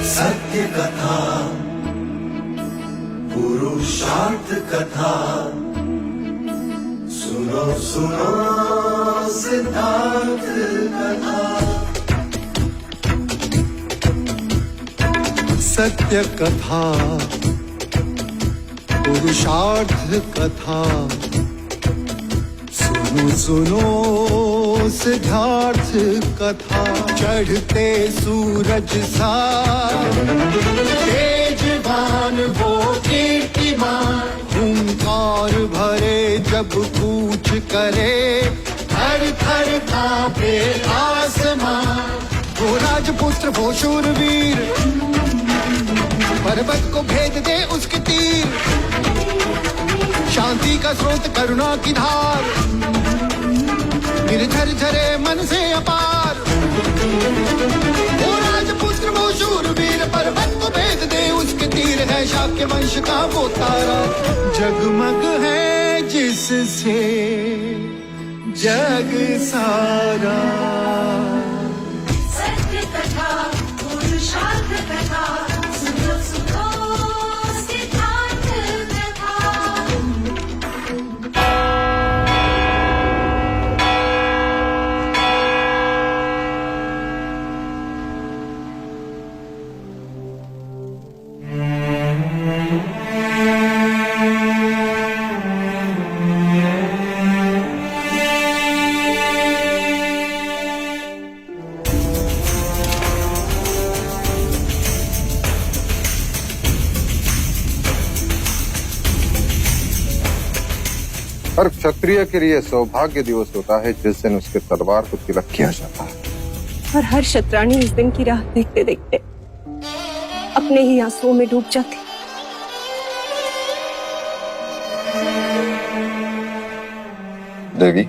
सत्य कथा, पुरुषार्थ कथा, सुनो सुनो सिद्धार्थ कथा। सत्य कथा, पुरुषार्थ कथा, सुनो सुनो सिद्धार्थ कथा। चढ़ते सूरज सा तेजवान वो कीर्तिमान, हुंकार भरे जब कूच करे, थर थर कांपे आसमान। वो राजपुत्र वो शूरवीर, पर्वत को भेद दे उसके तीर, शांति का स्रोत करुणा की धार, निर्झर झरे मन से अपार। वो राजपुत्र वो शूरवीर, पर्वत को भेद दे उसके तीर, है शाक्य वंश का वो तारा, जगमग है जिससे जग सारा। सत्य कथा, पुरुषार्थ कथा, सुनो सुनो सिद्धार्थ कथा। हर क्षत्रिय के लिए सौभाग्य दिवस होता है जिस दिन उसके तलवार को तिलक किया जाता है। और हर शतरानी इस दिन की राह देखते देखते अपने ही आंसुओं में डूब जाती। देवी,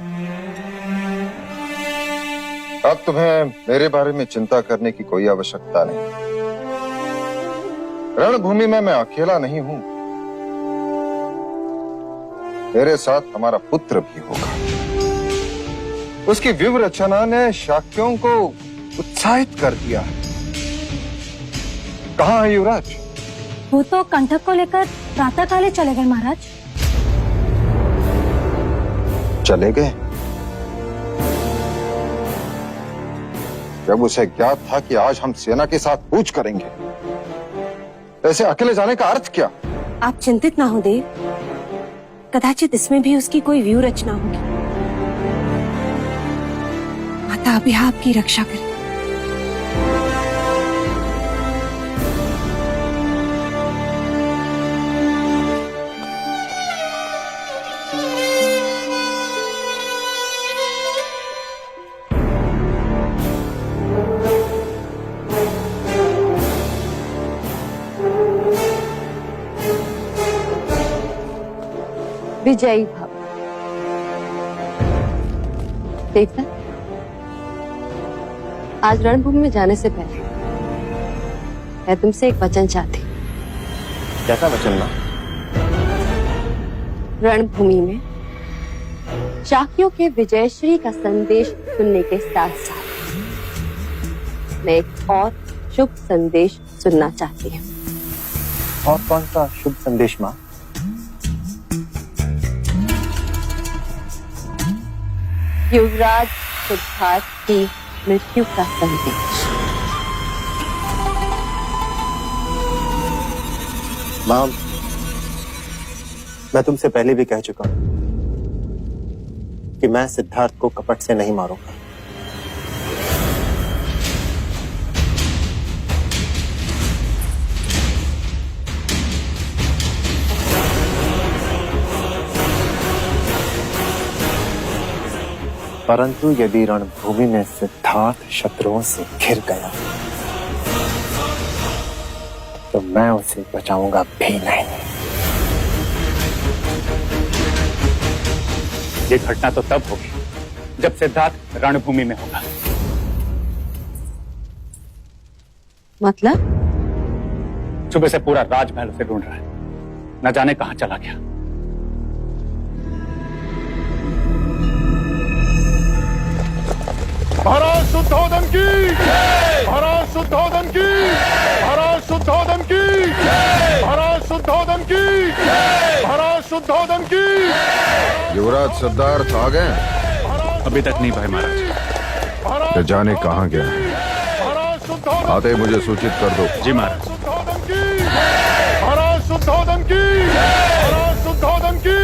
अब तुम्हें मेरे बारे में चिंता करने की कोई आवश्यकता नहीं। रणभूमि में मैं अकेला नहीं हूं, मेरे साथ हमारा पुत्र भी होगा। उसकी व्यूह रचना ने शाक्यों को उत्साहित कर दिया। कहाँ है युवराज? वो तो कंठक को लेकर प्रातः काले चले गए महाराज। चले गए? जब उसे ज्ञात था कि आज हम सेना के साथ कूच करेंगे, ऐसे अकेले जाने का अर्थ क्या? आप चिंतित ना हो देव, कदाचित इसमें भी उसकी कोई व्यूह रचना होगी। माता अभी आपकी रक्षा करे। विजयी भव। देवता, आज रणभूमि में जाने से पहले मैं तुमसे एक वचन चाहती। कैसा वचन मां? रणभूमि में शाक्यों के विजयश्री का संदेश सुनने के साथ साथ मैं एक और शुभ संदेश सुनना चाहती हूँ। और कौन सा शुभ संदेश मां? युवराज सिद्धार्थ की मृत्यु का संदेश। मां, मैं तुमसे पहले भी कह चुका हूं कि मैं सिद्धार्थ को कपट से नहीं मारूंगा। परंतु यदि रणभूमि में सिद्धार्थ शत्रुओं से घिर गया तो मैं उसे बचाऊंगा भी नहीं। ये घटना तो तब होगी जब सिद्धार्थ रणभूमि में होगा। मतलब? सुबह से पूरा राजमहल उसे ढूंढ रहा है, न जाने कहां चला गया। महाराज शुद्धोधन की, महाराज शुद्धोधन की, महाराज शुद्धोधन की, महाराज शुद्धोधन की, महाराज शुद्धोधन की। युवराज सिद्धार्थ आ गए? अभी तक नहीं भाई महाराज। ये जाने कहाँ गया है? आते ही मुझे सूचित कर दो। जी महाराज। शुद्धोधन की, महाराज शुद्धोधन की, महाराज शुद्धोधन की।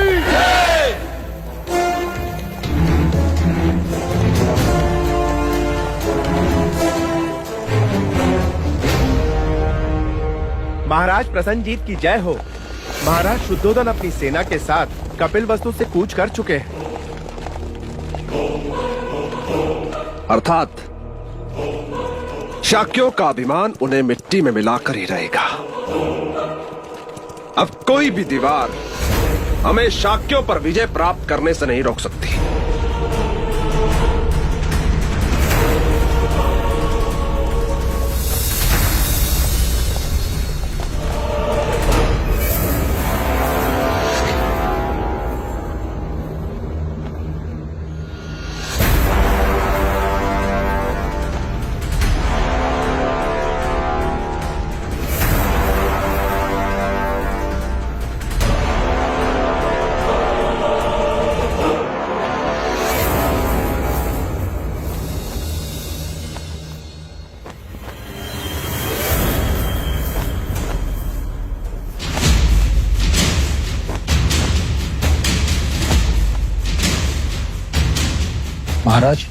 महाराज प्रसन्नजीत की जय हो। महाराज शुद्धोधन अपनी सेना के साथ कपिल वस्तु से कूच कर चुके हैं। अर्थात शाक्यों का अभिमान उन्हें मिट्टी में मिलाकर ही रहेगा। अब कोई भी दीवार हमें शाक्यों पर विजय प्राप्त करने से नहीं रोक सकती। महाराज,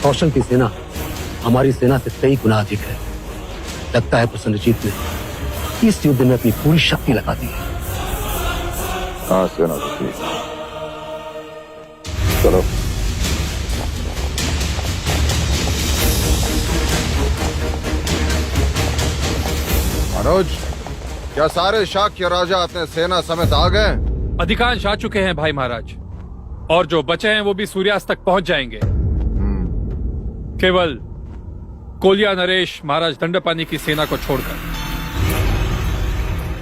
कौशल की सेना हमारी सेना से कई गुना अधिक है। लगता है प्रसन्नजीत ने इस युद्ध में अपनी पूरी शक्ति लगा दी है। हाँ सेनापति, चलो। मनोज, क्या सारे शाक्य राजा अपने सेना समेत आ गए? अधिकांश आ चुके हैं भाई महाराज, और जो बचे हैं वो भी सूर्यास्त तक पहुंच जाएंगे। केवल कोलिया नरेश महाराज दंडपानी की सेना को छोड़कर।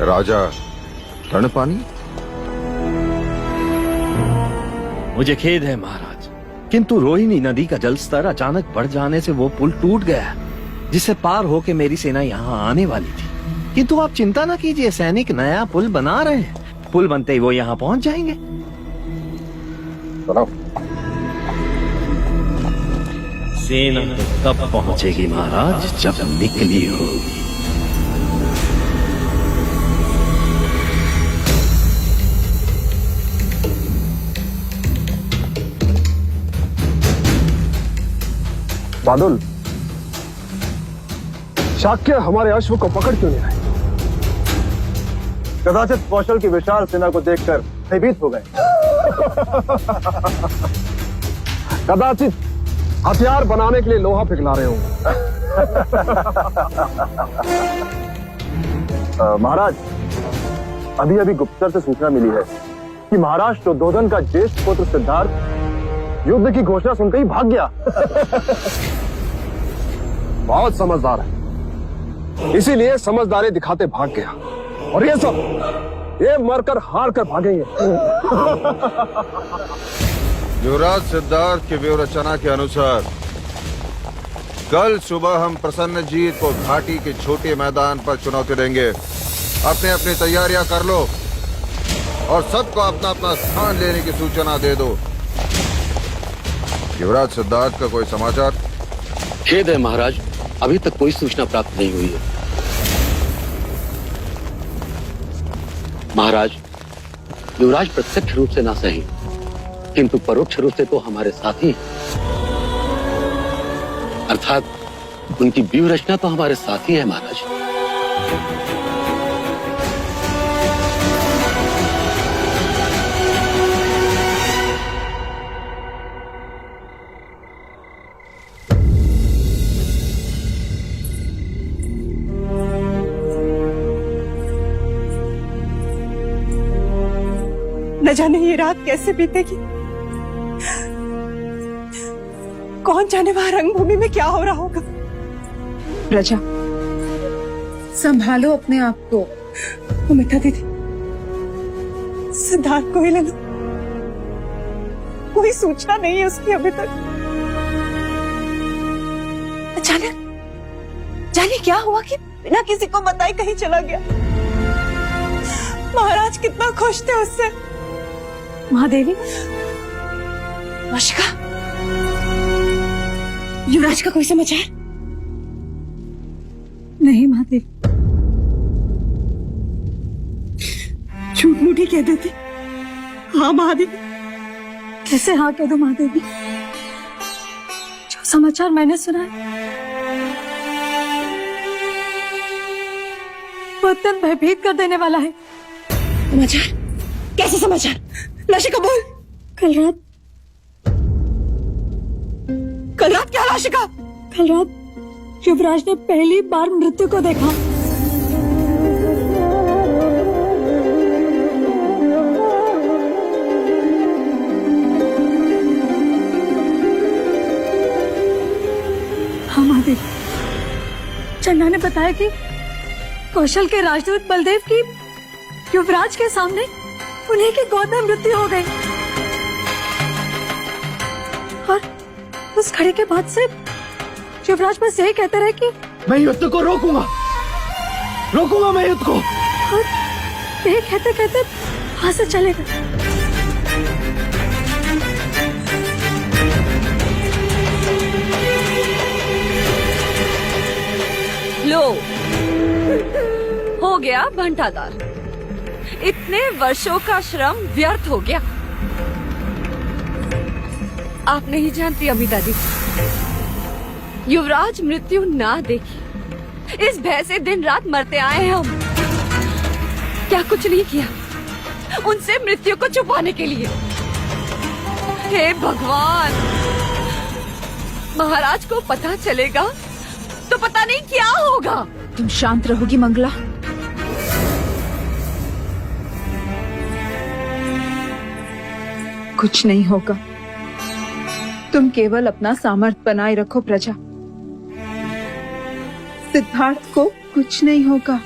राजा दंडपानी? मुझे खेद है महाराज, किंतु रोहिणी नदी का जलस्तर अचानक बढ़ जाने से वो पुल टूट गया, जिससे पार होके मेरी सेना यहाँ आने वाली थी। किंतु आप चिंता न कीजिए, सैनिक नया पुल बना रहे हैं। पुल बनते ही वो यहाँ पहुंच जाएंगे। सेना तो तब पहुंचेगी महाराज जब निकली होगी। बादल, शाक्य हमारे अश्व को पकड़ क्यों नहीं रहे? कदाचित कौशल की विशाल सेना को देखकर भयभीत हो गए। कदाचित हथियार बनाने के लिए लोहा पिघला रहे होंगे। महाराज, अभी अभी गुप्तचर से सूचना मिली है कि महाराज शुद्धोधन का ज्येष्ठ पुत्र सिद्धार्थ युद्ध की घोषणा सुनकर ही भाग गया। बहुत समझदार है, इसीलिए समझदारी दिखाते भाग गया। और ये सब ये मरकर हार कर भागेंगे। युवराज सिद्धार्थ की व्यूहरचना के अनुसार कल सुबह हम प्रसन्नजीत को घाटी के छोटे मैदान पर चुनौती देंगे। अपने अपनी तैयारियां कर लो और सबको अपना अपना स्थान लेने की सूचना दे दो। युवराज सिद्धार्थ का कोई समाचार? खेद है महाराज, अभी तक कोई सूचना प्राप्त नहीं हुई है। महाराज, युवराज प्रत्यक्ष रूप से ना सही, किंतु परोक्ष रूप से तो हमारे साथी हैं। अर्थात उनकी व्यूह रचना तो हमारे साथी है महाराज। न जाने ये रात कैसे बीतेगी, कौन जाने वहां रंगभूमि में क्या हो रहा होगा। प्रजा, संभालो अपने आप को। अमिता दीदी, सिद्धार्थ को ही ले लो, कोई सूचना नहीं है उसकी अभी तक। अचानक जाने क्या हुआ कि बिना किसी को बताए कहीं चला गया। महाराज कितना खुश थे उससे। महादेवी, आशिका, युवराज का कोई समाचार? नहीं महादेवी, झूठ मूठ ही कह देती। हाँ महादेवी, कैसे हाँ कह दो महादेवी? जो समाचार मैंने सुना है वो अत्यंत भयभीत कर देने वाला है। समाचार? कैसे समाचार? लाशिका बोल। कल रात क्या लाशिका? कल रात युवराज ने पहली बार मृत्यु को देखा। हाँ महादेव, चन्ना ने बताया कि कौशल के राजदूत बलदेव की युवराज के सामने उन्हीं की गोद में मृत्यु हो गई। और उस घड़ी के बाद से युवराज बस यही कहते रहे कि मैं युद्ध को रोकूंगा मैं युद्ध को। और यही कहते कहते वहां से चले गए। लो, हो गया घंटादार। इतने वर्षों का श्रम व्यर्थ हो गया। आप नहीं जानती अमिता दी, युवराज मृत्यु ना देखी इस भय से दिन रात मरते आए हैं हम। क्या कुछ नहीं किया उनसे मृत्यु को छुपाने के लिए। हे भगवान, महाराज को पता चलेगा तो पता नहीं क्या होगा। तुम शांत रहोगी मंगला? कुछ नहीं होगा। तुम केवल अपना सामर्थ्य बनाए रखो प्रजा। सिद्धार्थ को कुछ नहीं होगा।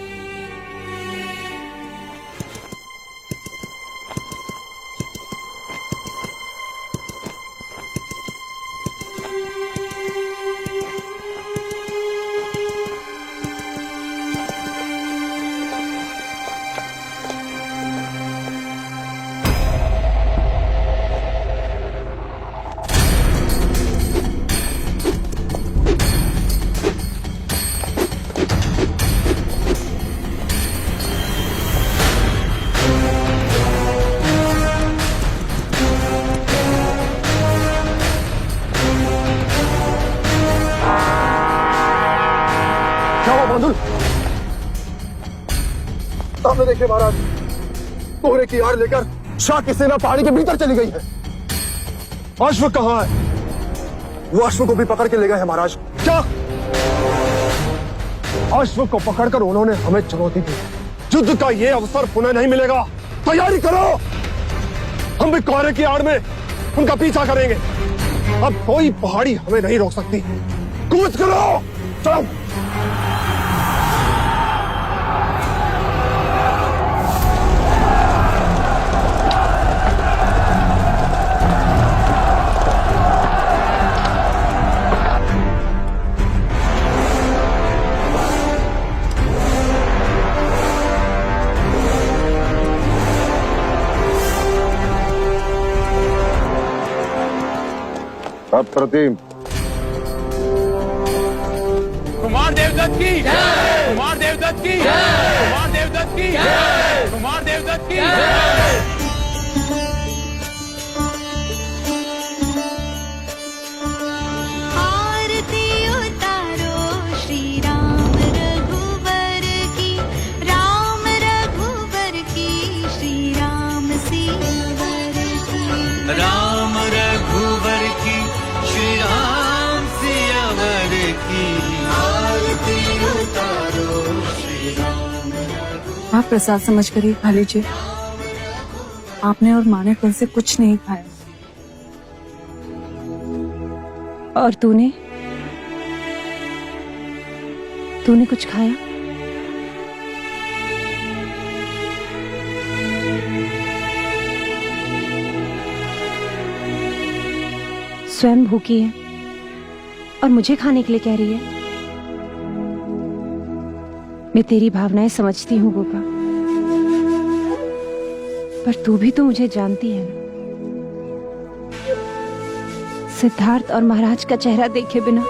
सामने देखिए महाराज, कोहरे की आड़ लेकर शाह की सेना पहाड़ी के भीतर चली गई है। अश्व कहाँ है? वो अश्व को भी पकड़ के ले गए हैं महाराज। क्या? अश्व को पकड़कर उन्होंने हमें चुनौती दी। युद्ध का ये अवसर पुनः नहीं मिलेगा। तैयारी करो। हम भी कोहरे की आड़ में उनका पीछा करेंगे। अब कोई पहाड़ी हमें नहीं रोक सकती। कूच करो, चलो। अप्रतिम। कुमार देवदत्त की जय। कुमार देवदत्त की जय। कुमार देवदत्त की जय। कुमार देवदत्त की जय। आरती उतारो श्री राम रघुवर की, राम रघुवर की, श्री राम सियावर की, राम रघुवर की, श्री राम सियावर की। आरती उतारो श्री राम। आप प्रसाद समझ कर ही खा लीजिए। आपने और माँ ने कल से कुछ नहीं खाया। और तूने कुछ खाया? स्वयं भूखी है, और मुझे खाने के लिए कह रही है। मैं तेरी भावनाएं समझती हूँ गोपा, पर तू भी तो मुझे जानती है ना। सिद्धार्थ और महाराज का चेहरा देखे बिना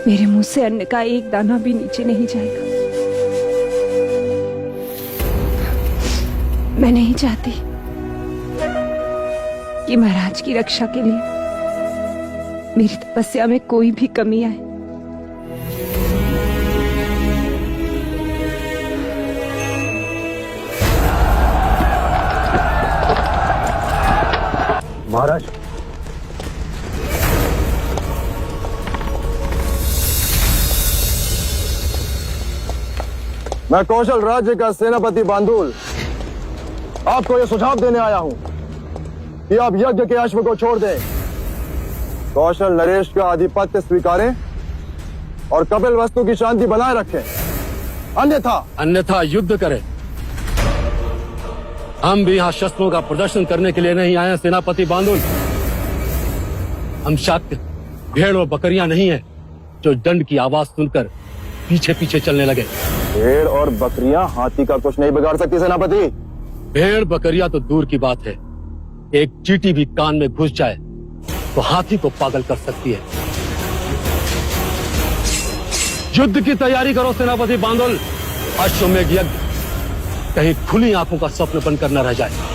मेरे मुंह से अन्न का एक दाना भी नीचे नहीं जाएगा। मैं नहीं चाहती कि महाराज की रक्षा के लिए मेरी तपस्या में कोई भी कमी आए। महाराज, मैं कौशल राज्य का सेनापति बांदुल आपको यह सुझाव देने आया हूं कि आप यज्ञ के अश्व को छोड़ दें, कौशल नरेश का आधिपत्य स्वीकारें और कपिल वस्तु की शांति बनाए रखें, अन्यथा युद्ध करें। हम भी यहाँ शस्त्रों का प्रदर्शन करने के लिए नहीं आए हैं सेनापति बांदुल। हम शाक्य भेड़ और बकरियां नहीं हैं जो दंड की आवाज सुनकर पीछे पीछे चलने लगे। भेड़ और बकरियां हाथी का कुछ नहीं बिगाड़ सकती सेनापति। भेड़ बकरियां तो दूर की बात है, एक चींटी भी कान में घुस जाए तो हाथी को पागल कर सकती है। युद्ध की तैयारी करो सेनापति बांदुल। अश्वमेध यज्ञ कहीं खुली आंखों का स्वप्न बनकर न रह जाए।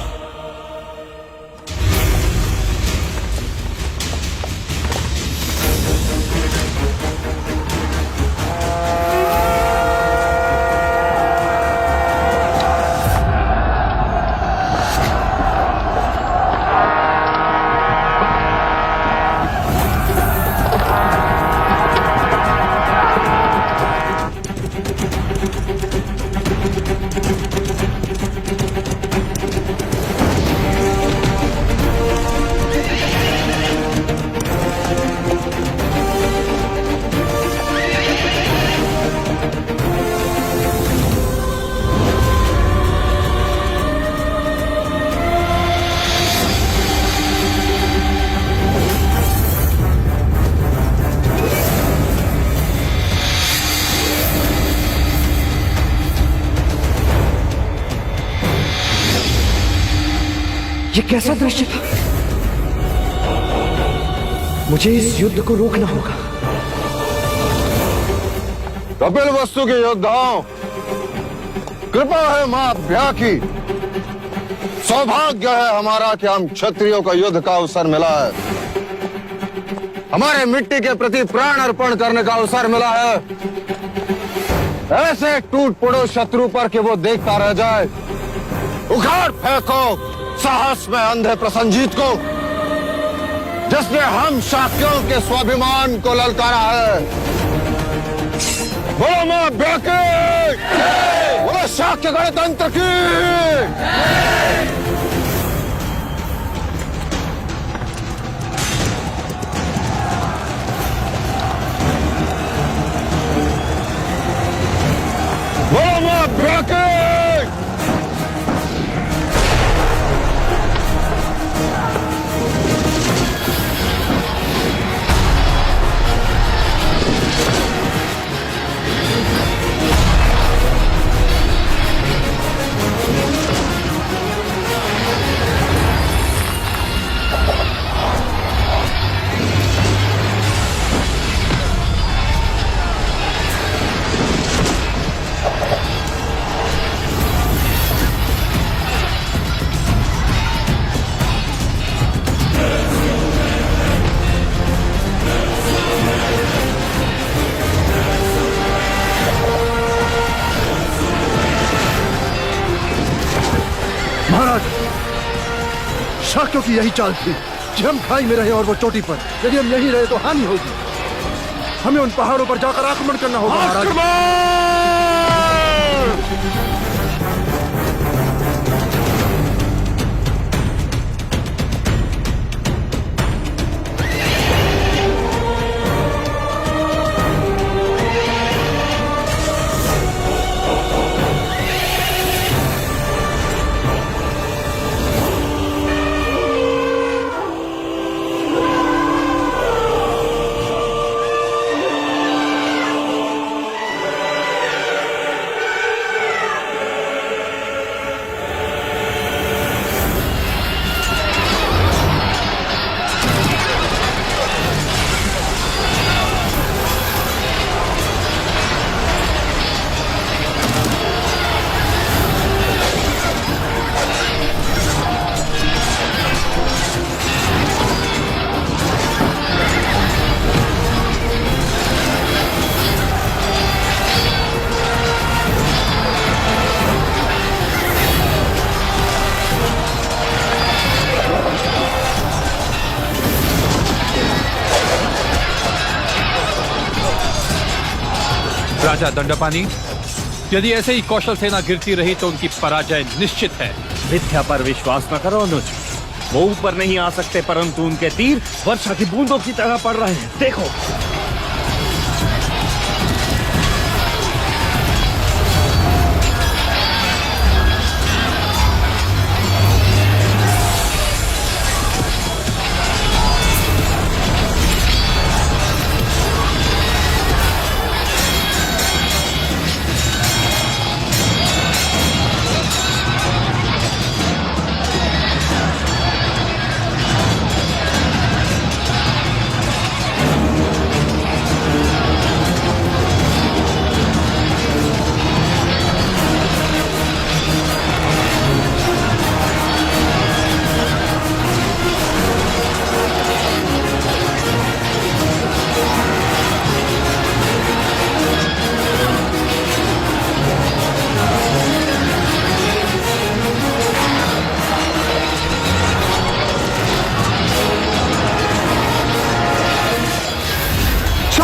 ये कैसा दृश्य था? मुझे इस युद्ध को रोकना होगा। कपिल वस्तु के योद्धाओं, कृपा है मां अभ्या की। सौभाग्य है हमारा कि हम क्षत्रियों का युद्ध का अवसर मिला है। हमारे मिट्टी के प्रति प्राण अर्पण करने का अवसर मिला है। ऐसे टूट पड़ो शत्रु पर कि वो देखता रह जाए। उखाड़ फेंको साहस में अंधे प्रसन्नजीत को, जिसने हम शाक्यों के स्वाभिमान को ललकारा है। बोलो मां अभ्या की, बोलो शाक्य गणतंत्र की। बोलो मां अभ्या की। महाराज, शाक्यों की यही चाल थी कि हम खाई में रहे और वो चोटी पर। यदि हम यहीं रहे तो हानि होगी। हमें उन पहाड़ों पर जाकर आक्रमण करना होगा महाराज। राजा दंडपानी, यदि ऐसे ही कौशल सेना गिरती रही तो उनकी पराजय निश्चित है। मिथ्या पर विश्वास न करो अनुज। वो ऊपर नहीं आ सकते, परंतु उनके तीर वर्षा की बूंदों की तरह पड़ रहे हैं। देखो।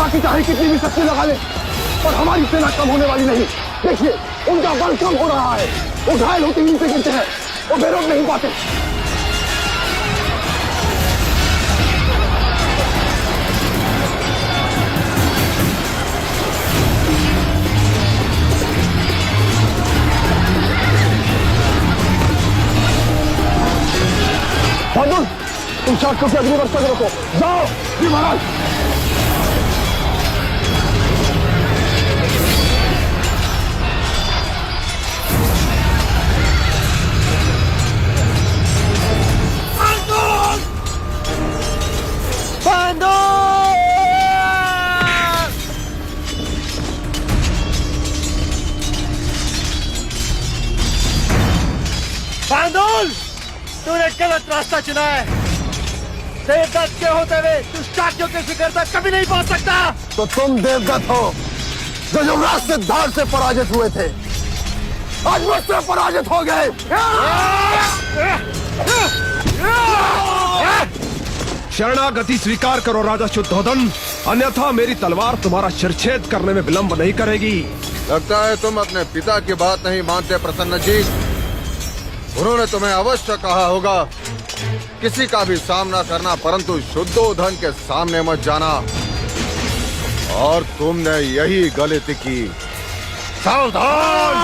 की चाहे कितनी भी शक्ति लगा ले, पर हमारी सेना कम होने वाली नहीं। देखिए, उनका बल कम हो रहा है। वो घायल होते ही नीचे गिरते हैं, वो बेरोक नहीं पाते। बहादुर, तुम शास्त्रों की अग्नि वर्षा रोको। जाओ जी महाराज। बांदुल, तूने गलत रास्ता चुना है। देवदत्त के होते हुए तू शाक्यों के शिखर तक कभी नहीं पहुंच सकता। तो तुम देवदत्त हो जो युवराज सिद्धार्थ से पराजित हुए थे, आज मुझसे पराजित हो गए। शरणागति स्वीकार करो राजा शुद्धोधन, अन्यथा मेरी तलवार तुम्हारा शिरछेद करने में विलंब नहीं करेगी। लगता है तुम अपने पिता की बात नहीं मानते प्रसन्न जी। उन्होंने तुम्हें अवश्य कहा होगा किसी का भी सामना करना, परंतु शुद्धोधन के सामने मत जाना, और तुमने यही गलती की। सावधान!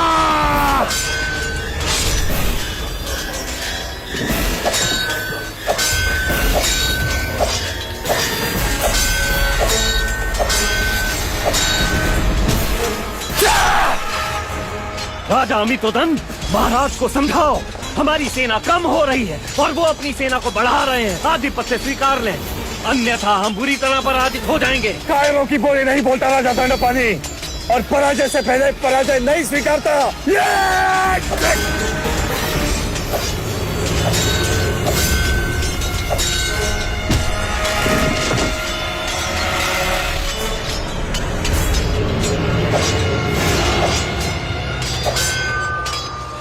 राजा अमितोदन, महाराज को समझाओ, हमारी सेना कम हो रही है और वो अपनी सेना को बढ़ा रहे हैं। आधिपत्य स्वीकार लें, अन्यथा हम बुरी तरह पराजित हो जाएंगे। कायरों की बोली नहीं बोलता राजा दंडपानी, और पराजय से पहले पराजय नहीं स्वीकारता।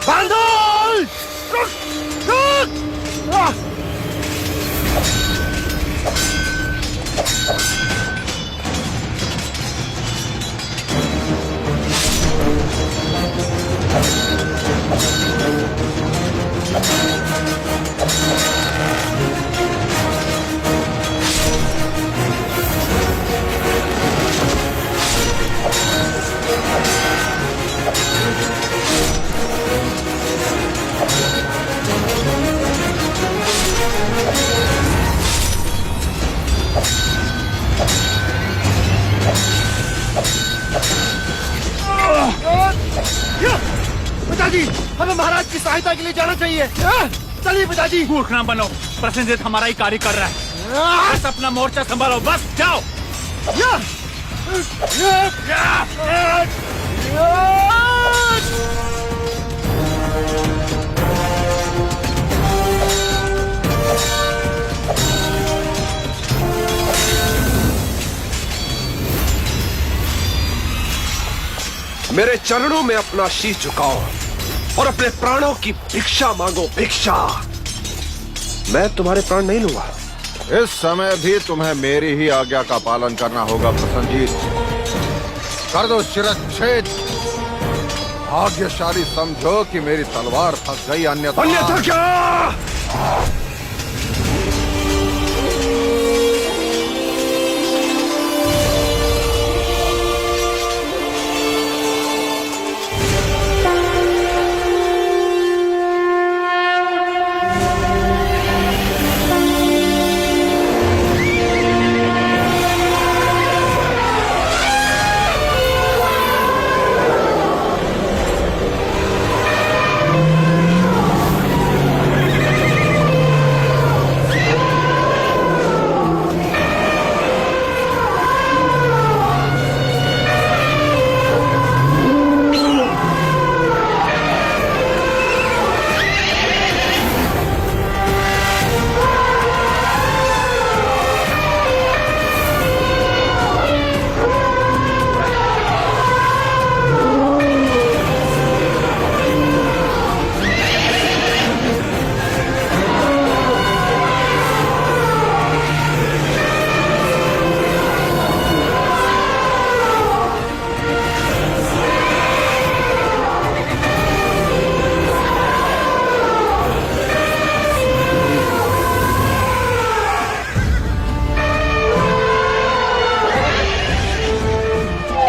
बांदुल! पिताजी, हमें महाराज की सहायता के लिए जाना चाहिए। चलिए पिताजी। मूर्ख ना बनो, प्रसेनजीत हमारा ही कार्य कर रहा है। बस अपना मोर्चा संभालो, बस जाओ। मेरे चरणों में अपना शीश झुकाओ और अपने प्राणों की भिक्षा मांगो, भिक्षा। मैं तुम्हारे प्राण नहीं लूंगा। इस समय भी तुम्हें मेरी ही आज्ञा का पालन करना होगा प्रसन्नजीत। कर दो शिरच्छेद। भाग्यशाली समझो कि मेरी तलवार फंस गई, अन्यथा क्या?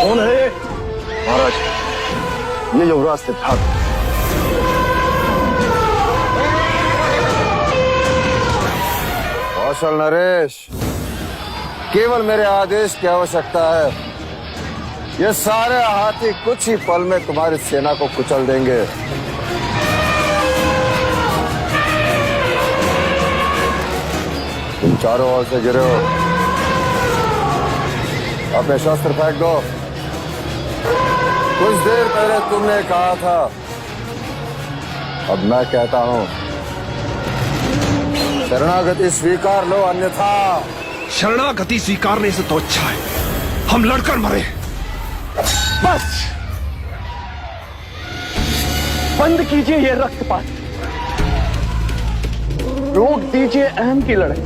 कौन है ये? महाराज, ये युवराज सिद्धार्थ। कौशल नरेश, केवल मेरे आदेश की आवश्यकता है। ये सारे हाथी कुछ ही पल में तुम्हारी सेना को कुचल देंगे। तुम चारों ओर से गिरे हो, अपने शस्त्र फेंक दो। कुछ देर पहले तुमने कहा था, अब मैं कहता हूं, शरणागति स्वीकार लो, अन्यथा। शरणागति स्वीकारने से तो अच्छा है हम लड़कर मरे। बस बंद कीजिए ये रक्तपात, रोक दीजिए अहम की लड़ाई।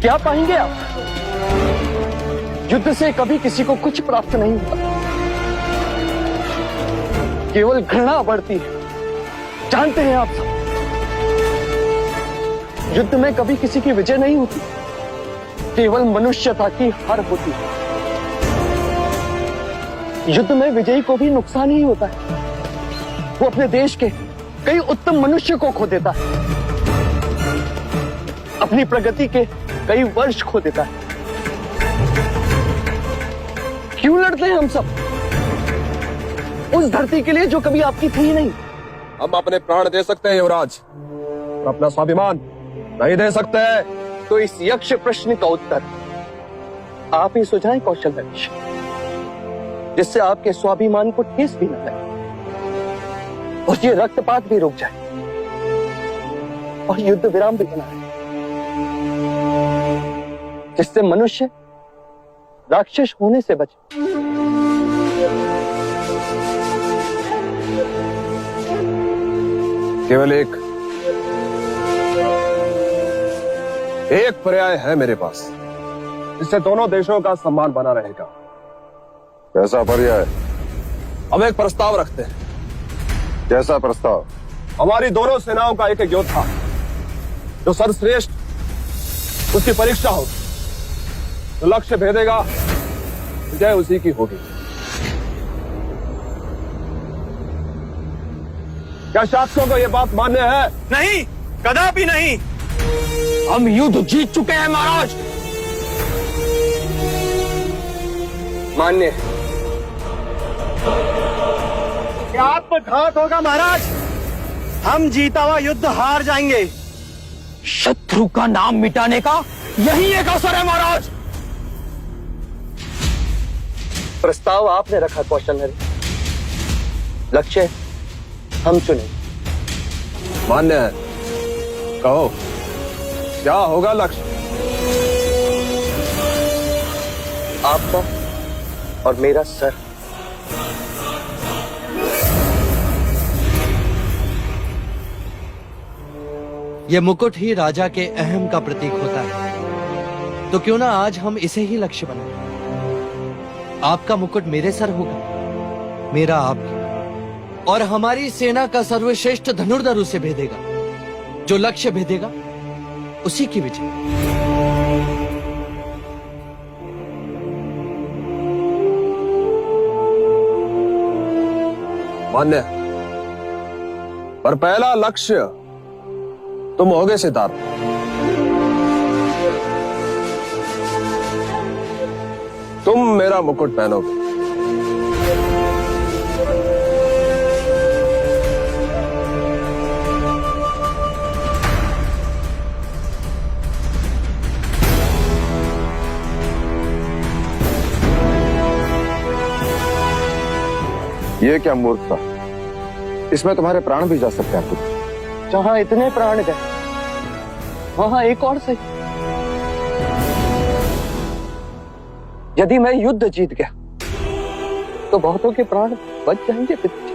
क्या पाएंगे आप? युद्ध से कभी किसी को कुछ प्राप्त नहीं होता, केवल घृणा बढ़ती है। जानते हैं आप सब, युद्ध में कभी किसी की विजय नहीं होती, केवल मनुष्यता की हार होती है। युद्ध में विजयी को भी नुकसान ही होता है, वो अपने देश के कई उत्तम मनुष्य को खो देता है, अपनी प्रगति के कई वर्ष खो देता है। क्यों लड़ते हैं हम सब उस धरती के लिए जो कभी आपकी थी ही नहीं? हम अपने प्राण दे सकते हैं युवराज, और अपना स्वाभिमान नहीं दे सकते। तो इस यक्ष प्रश्न का उत्तर आप ही सुझाएं कौशल नरेश, जिससे आपके स्वाभिमान को ठेस भी न लगे और ये रक्तपात भी रुक जाए और युद्ध विराम भी बना रहे, जिससे मनुष्य राक्षस होने से बचे। केवल एक पर्याय है मेरे पास, इससे दोनों देशों का सम्मान बना रहेगा। कैसा पर्याय? हम एक प्रस्ताव रखते हैं। कैसा प्रस्ताव? हमारी दोनों सेनाओं का एक योद्धा जो सर्वश्रेष्ठ, उसकी परीक्षा होगी, तो लक्ष्य भेदेगा, विजय उसी की होगी। क्या शासकों को यह बात मान्य है? नहीं, कदापि नहीं। हम युद्ध जीत चुके हैं महाराज। मान्य। क्या आपघात होगा महाराज? हम जीता हुआ युद्ध हार जाएंगे। शत्रु का नाम मिटाने का यही एक अवसर है महाराज। प्रस्ताव आपने रखा कौशल नरेश, लक्ष्य हम चुने। मान्य है, कहो क्या होगा लक्ष्य? आपका और मेरा सर। ये मुकुट ही राजा के अहम का प्रतीक होता है। तो क्यों ना आज हम इसे ही लक्ष्य बनाएं। आपका मुकुट मेरे सर होगा, मेरा आपके, और हमारी सेना का सर्वश्रेष्ठ धनुर्धर उसे भेदेगा। जो लक्ष्य भेदेगा उसी की विजय। मान्य, पर पहला लक्ष्य तुम होगे सिद्धार्थ। तुम मेरा मुकुट पहनोगे। ये क्या मूर्खता, इसमें तुम्हारे प्राण भी जा सकते हैं। जहां इतने प्राण गए वहां एक और सही। यदि मैं युद्ध जीत गया तो बहुतों के प्राण बच जाएंगे पिताजी।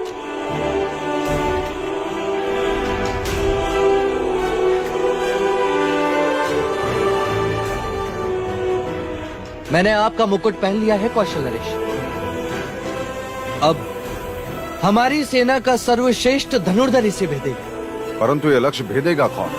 मैंने आपका मुकुट पहन लिया है कौशल नरेश। अब हमारी सेना का सर्वश्रेष्ठ धनुर्धर इसे भेदेगा। परंतु ये लक्ष्य भेदेगा कौन?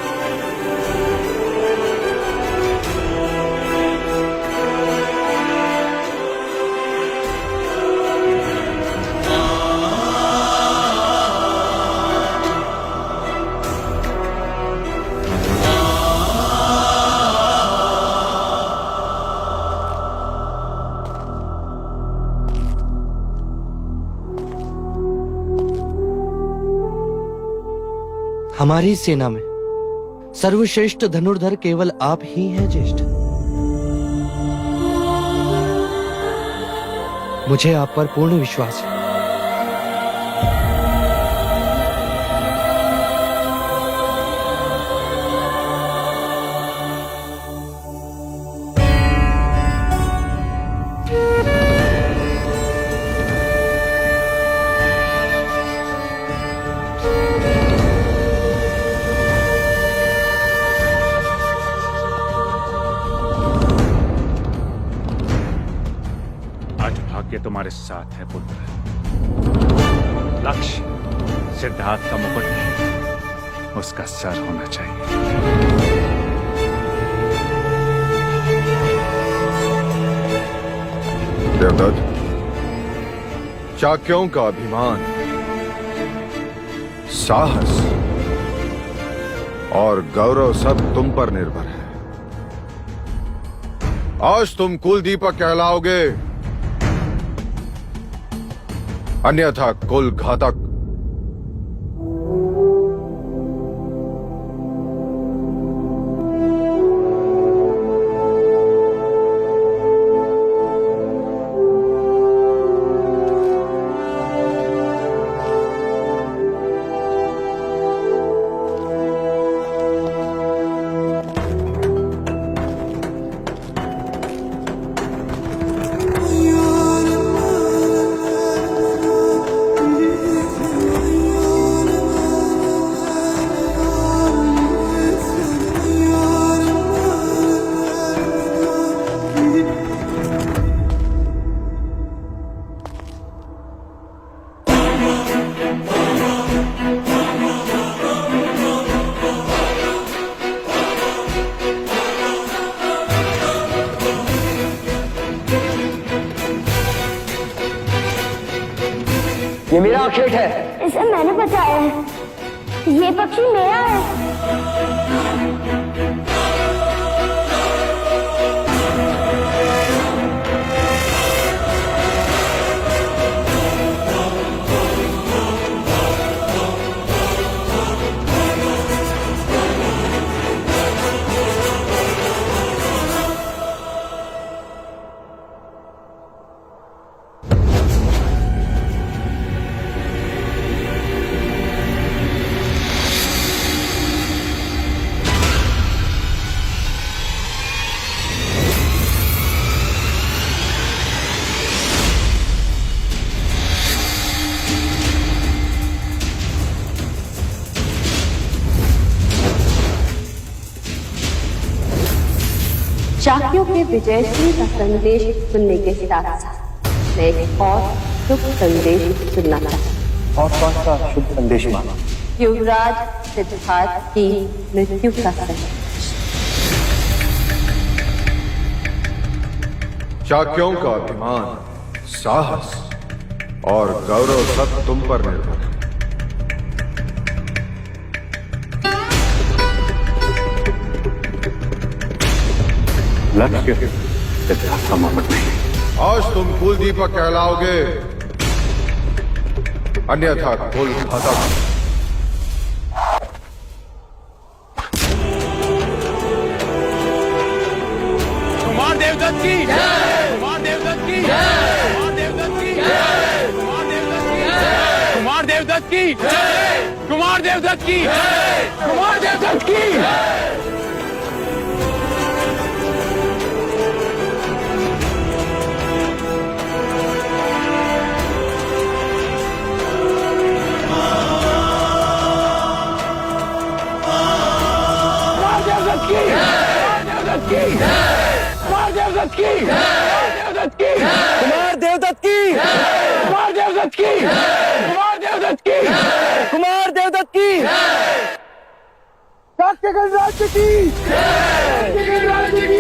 हमारी सेना में सर्वश्रेष्ठ धनुर्धर केवल आप ही हैं ज्येष्ठ। मुझे आप पर पूर्ण विश्वास है। तुम्हारे साथ है पुत्र। लक्ष्य सिद्धार्थ का मुकुट नहीं, उसका सर होना चाहिए। देवदत्त, चाक्यों का अभिमान, साहस और गौरव सब तुम पर निर्भर है। आज तुम कुल दीपक कहलाओगे, अन्यथा कुल घातक। ये मेरा खेत है। इसे मैंने बचाया है। ये पक्षी मेरा है। शाक्यों के विजयश्री का संदेश सुनने के साथ साथ मैं एक और शुभ संदेश सुनना चाहता और कौन सा शुभ संदेश माना? हूँ। युवराज सिद्धार्थ की मृत्यु का संदेश। शाक्यों का अभिमान, साहस और गौरव सब तुम पर निर्भर है। लक्ष्य सिद्धार्थ का मोहम्मद नहीं। आज तुम कुल दीपक कहलाओगे, अन्यथा कुल घातक। कुमार देवदत्त की कुमार देवदत्त की कुमार देवदत्त की कुमार देवदत्त की कुमार देवदत्त की कुमार देवदत्त की कुमार देवदत्त की कुमार देवदत्त की कुमार देवदत्त की कुमार देवदत्त की कुमार देवदत्त की शाक्य गणराज्य की शाक्य गणराज्य की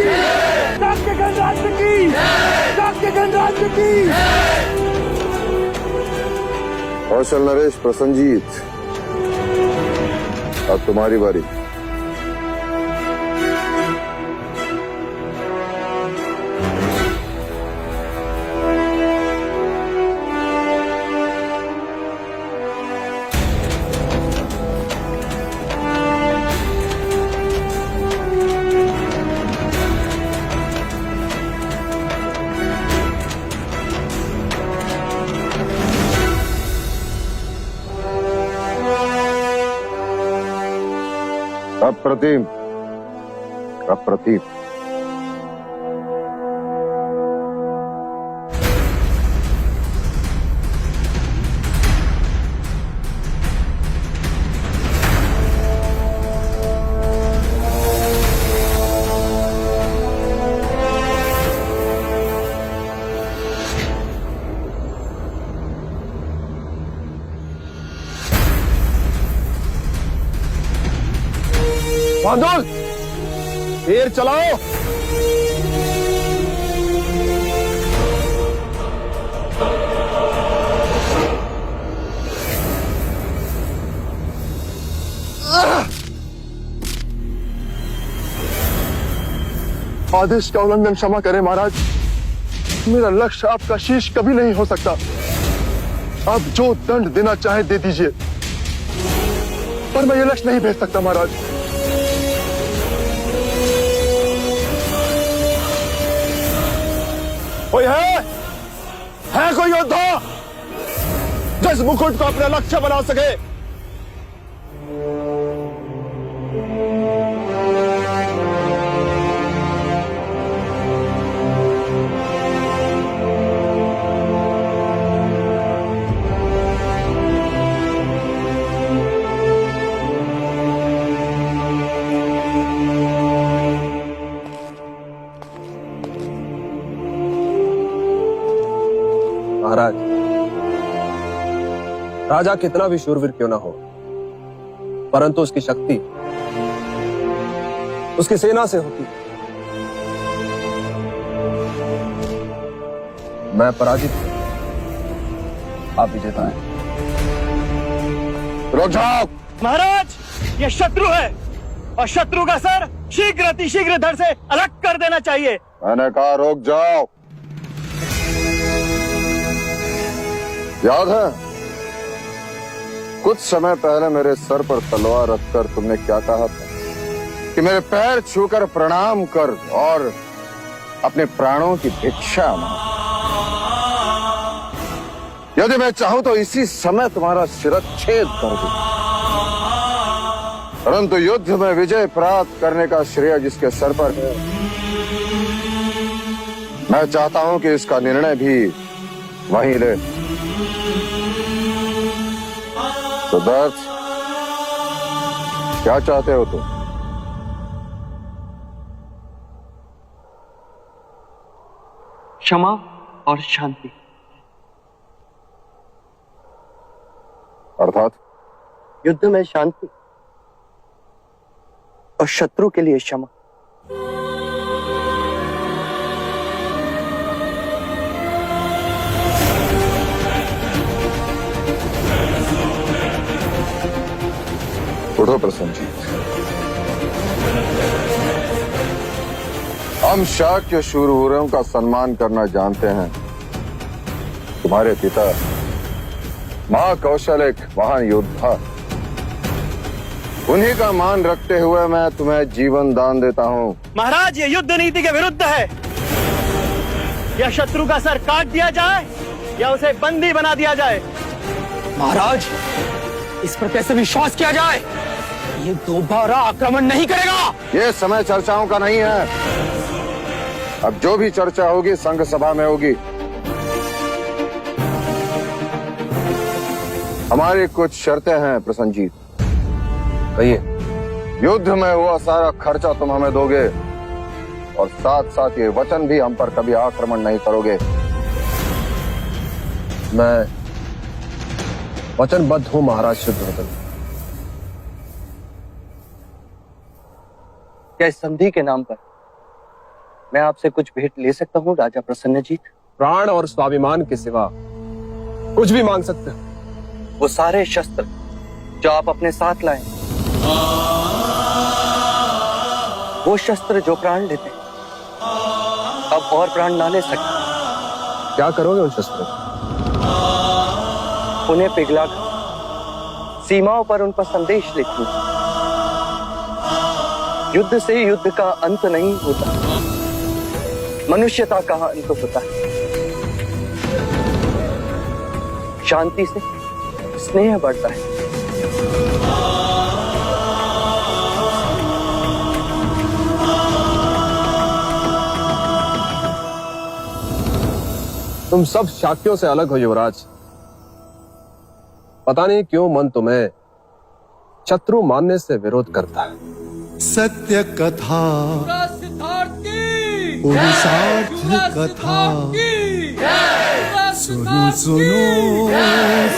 शाक्य गणराज्य की शाक्य गणराज्य की। कौशल नरेश प्रसन्नजीत, अब तुम्हारी बारी। अप्रतिम, अप्रतिम। बांदुल, तीर चलाओ। आदेश का उल्लंघन क्षमा करें महाराज, मेरा लक्ष्य आपका शीश कभी नहीं हो सकता। आप जो दंड देना चाहे दे दीजिए, पर मैं ये लक्ष्य नहीं भेज सकता महाराज। कोई है कोई योद्धा जो इस मुकुट को अपना लक्ष्य बना सके? महाराज, राजा कितना भी शूरवीर क्यों ना हो, परंतु उसकी शक्ति उसकी सेना से होती है। मैं पराजित हूं, आप विजेता हैं। रुक जाओ महाराज, ये शत्रु है और शत्रु का सर शीघ्र अतिशीघ्र धड़ से अलग कर देना चाहिए। मैंने कहा रुक जाओ। याद है कुछ समय पहले मेरे सर पर तलवार रखकर तुमने क्या कहा था कि मेरे पैर छूकर प्रणाम कर और अपने प्राणों की भिक्षा मांग। यदि मैं चाहूं तो इसी समय तुम्हारा शिरच्छेद कर दूं, परंतु युद्ध में विजय प्राप्त करने का श्रेय जिसके सर पर है, मैं चाहता हूं कि इसका निर्णय भी वहीं ले। सिद्धार्थ, क्या चाहते हो तुम? क्षमा और शांति। अर्थात युद्ध में शांति और शत्रु के लिए क्षमा। उठो प्रसन्नजीत। हम शाक्य शूरवीरों का सम्मान करना जानते हैं। तुम्हारे पिता महाकौशल एक महान योद्धा, उन्हीं का मान रखते हुए मैं तुम्हें जीवन दान देता हूँ। महाराज, ये युद्ध नीति के विरुद्ध है। या शत्रु का सर काट दिया जाए या उसे बंदी बना दिया जाए। महाराज, इस पर कैसे विश्वास किया जाए? ये दोबारा आक्रमण नहीं करेगा। ये समय चर्चाओं का नहीं है। अब जो भी चर्चा होगी संघ सभा में होगी। हमारी कुछ शर्तें हैं प्रसन्नजीत। कहिए। युद्ध में हुआ सारा खर्चा तुम हमें दोगे और साथ साथ ये वचन भी हम पर कभी आक्रमण नहीं करोगे। मैं वचनबद्ध हूं महाराज शुद्धोधन। क्या इस संधि के नाम पर मैं आपसे कुछ भेंट ले सकता हूं राजा प्रसन्नजीत? प्राण और स्वाभिमान के सिवा कुछ भी मांग सकते हो। वो सारे शस्त्र जो आप अपने साथ लाए, वो शस्त्र जो प्राण लेते अब और प्राण ना ले सकते। क्या करोगे उन शस्त्रों? उन्हें पिघलाकर सीमाओं पर उन पर संदेश लिखूं। युद्ध से युद्ध का अंत नहीं होता, मनुष्यता का अंत होता है। शांति से स्नेह बढ़ता है। तुम सब शाक्यों से अलग हो युवराज। पता नहीं क्यों मन तुम्हें शत्रु मानने से विरोध करता है। सत्य कथा, पुरुषार्थ कथा, सुनो सुनो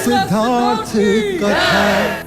सिद्धार्थ कथा।